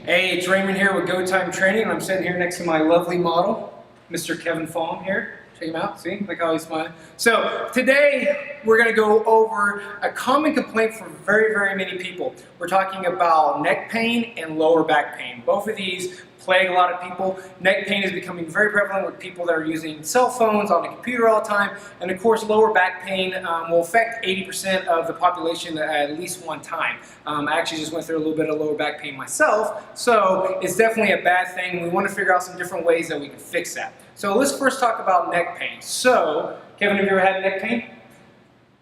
Hey, it's Raymond here with GoTimeTraining, and I'm sitting here next to my lovely model, Mr. Kevin Fong here. Check him out, see? Look how he's smiling. So, today we're going to go over a common complaint for very many people. We're talking about neck pain and lower back pain. Both of these plague a lot of people. Neck pain is becoming very prevalent with people that are using cell phones on the computer all the time, and of course lower back pain will affect 80% of the population at least one time. I actually just went through a little bit of lower back pain myself, so it's definitely a bad thing. We want to figure out some different ways that we can fix that. So let's first talk about neck pain. So, Kevin, have you ever had neck pain?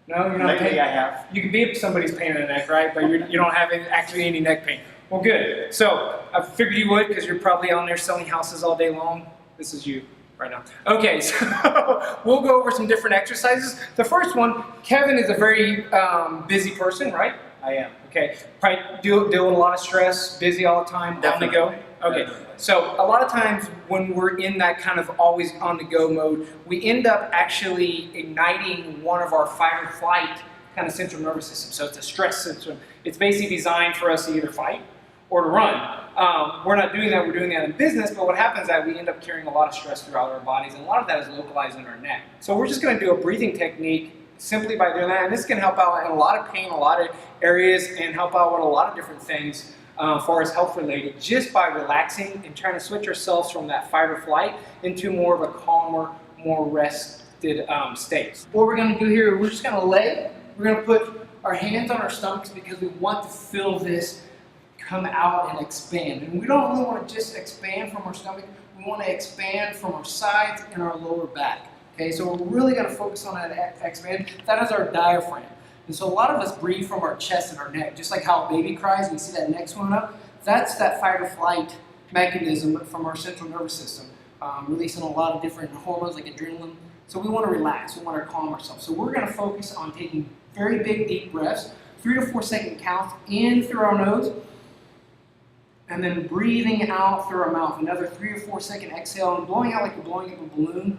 No, you're not. Lately I have. You can be somebody's pain in the neck, right? But you don't have actually any neck pain. Well, good. So I figured you would, because you're probably on there selling houses all day long. This is you right now. Okay, so we'll go over some different exercises. The first one, Kevin is a very busy person, right? I am. Okay, probably deal with a lot of stress, busy all the time, Definitely. on the go. Okay, Definitely. so a lot of times when we're in that kind of always on the go mode, we end up actually igniting one of our fight or flight kind of central nervous system. So it's a stress system. It's basically designed for us to either fight or to run. We're not doing that, we're doing that in business, but what happens is that we end up carrying a lot of stress throughout our bodies, and a lot of that is localized in our neck. So we're just going to do a breathing technique simply by doing that, and this can help out in a lot of pain, a lot of areas, and help out with a lot of different things as far as health related, just by relaxing and trying to switch ourselves from that fight or flight into more of a calmer, more rested state. What we're going to do here, we're just going to lay, we're going to put our hands on our stomachs because we want to feel this come out and expand. And we don't really want to just expand from our stomach, we want to expand from our sides and our lower back. Okay, so we're really going to focus on that expand. That is our diaphragm. And so a lot of us breathe from our chest and our neck, just like how a baby cries, we see that neck swimming up. That's that fight or flight mechanism from our central nervous system, releasing a lot of different hormones like adrenaline. So we want to relax, we want to calm ourselves. So we're going to focus on taking very big deep breaths, 3 to 4 second counts in through our nose, and then breathing out through our mouth. Another 3 or 4 second exhale, and blowing out like you're blowing up a balloon.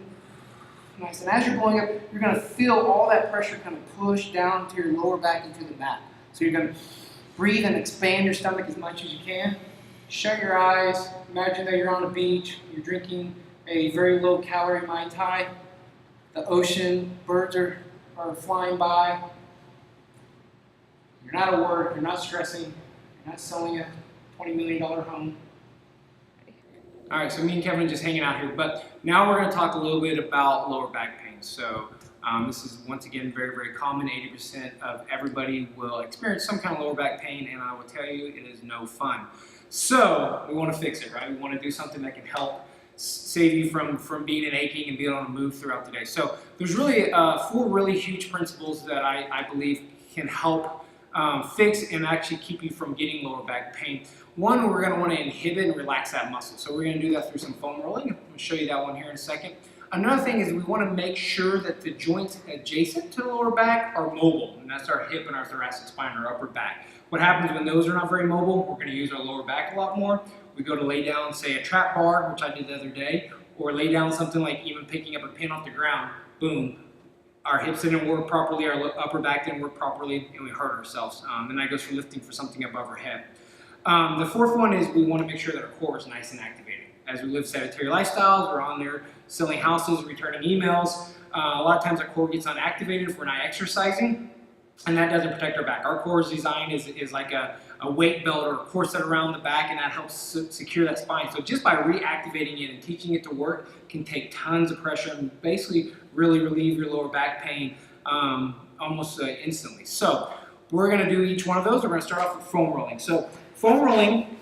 Nice. And as you're blowing up, you're going to feel all that pressure kind of push down to your lower back into the mat. So you're going to breathe and expand your stomach as much as you can. Shut your eyes. Imagine that you're on a beach. You're drinking a very low calorie Mai Tai. The ocean, birds are flying by. You're not at work. You're not stressing. You're not selling a $20 million home. All right, so me and Kevin are just hanging out here, but now we're going to talk a little bit about lower back pain. So this is, once again, very common. 80% of everybody will experience some kind of lower back pain, and I will tell you, it is no fun. So we want to fix it, right? We want to do something that can help save you from being in aching and being able to move throughout the day. So there's really 4 really huge principles that I believe can help fix and actually keep you from getting lower back pain. One, we're going to want to inhibit and relax that muscle. So we're going to do that through some foam rolling. I'm going to show you that one here in a second. Another thing is we want to make sure that the joints adjacent to the lower back are mobile, and that's our hip and our thoracic spine, our upper back. What happens when those are not very mobile? We're going to use our lower back a lot more. We go to lay down, say, a trap bar, which I did the other day, or lay down something like even picking up a pin off the ground. Boom. Our hips didn't work properly, our upper back didn't work properly, and we hurt ourselves. And that goes for lifting for something above our head. The fourth one is we want to make sure that our core is nice and activated. As we live sedentary lifestyles, we're on there selling houses, returning emails. A lot of times our core gets unactivated if we're not exercising, and that doesn't protect our back. Our core is designed is like a weight belt or a corset around the back, and that helps secure that spine. So just by reactivating it and teaching it to work can take tons of pressure and basically really relieve your lower back pain almost instantly. So we're going to do each one of those. We're going to start off with foam rolling. So foam rolling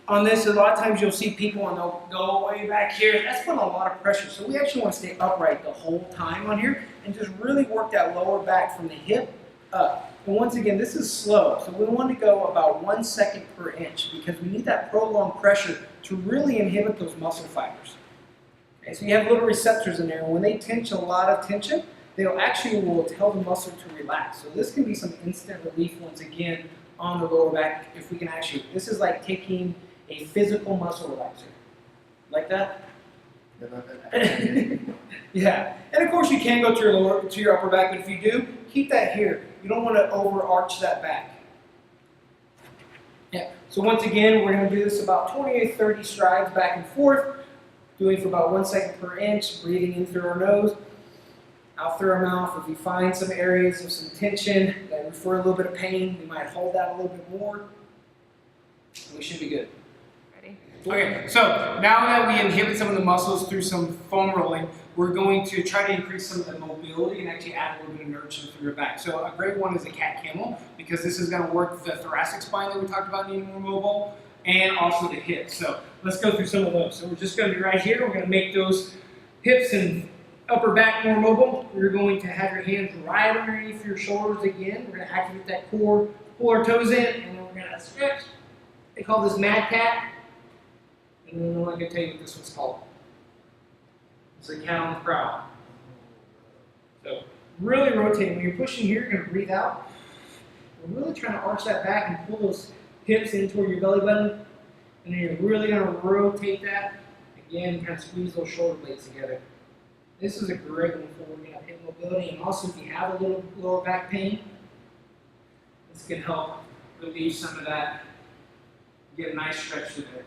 on this, a lot of times you'll see people and they'll go way back here. That's putting a lot of pressure. So we actually want to stay upright the whole time on here and just really work that lower back from the hip up. And once again, this is slow. So we want to go about 1 second per inch because we need that prolonged pressure to really inhibit those muscle fibers. Okay, so you have little receptors in there, and when they tension a lot of tension, they'll actually will tell the muscle to relax. So this can be some instant relief once again on the lower back if we can actually, this is like taking a physical muscle relaxer. Like that? Yeah. And of course you can go to your upper back, but if you do, keep that here. You don't want to overarch that back. Yeah. So once again, we're going to do this about 20 or 30 strides back and forth, doing for about 1 second per inch, breathing in through our nose, out through our mouth. If we find some areas of some tension that refer a little bit of pain, we might hold that a little bit more, and we should be good. Ready? Okay, so now that we inhibit some of the muscles through some foam rolling, we're going to try to increase some of the mobility and actually add a little bit of inertia through your back. So a great one is a cat camel, because this is going to work the thoracic spine that we talked about needing more mobile, and also the hips. So let's go through some of those. So we're just going to be right here. We're going to make those hips and upper back more mobile. You're going to have your hands right underneath your shoulders again. We're going to activate that core, pull our toes in, and then we're going to stretch. They call this mad cat. And then I'm not going to tell you what this one's called. It's a cat on the prowl. So really rotate. When you're pushing here, you're going to breathe out. We're really trying to arch that back and pull those hips in toward your belly button. And then you're really going to rotate that. Again, kind of squeeze those shoulder blades together. This is a great one for working on hip mobility. And also, if you have a little lower back pain, this can help relieve some of that. Get a nice stretch through there.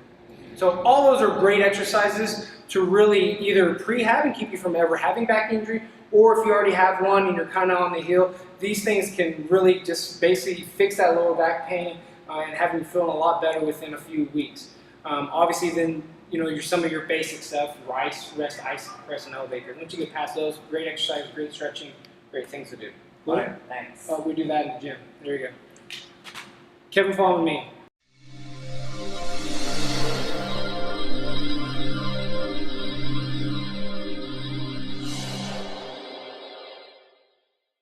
So all those are great exercises to really either prehab and keep you from ever having back injury, or if you already have one and you're kind of on the heel, these things can really just basically fix that lower back pain and have you feeling a lot better within a few weeks. Obviously then, some of your basic stuff, rest, ice, press, and elevator. Once you get past those, great exercise, great stretching, great things to do. Cool. Thanks. We do that in the gym. There you go. Kevin, follow me.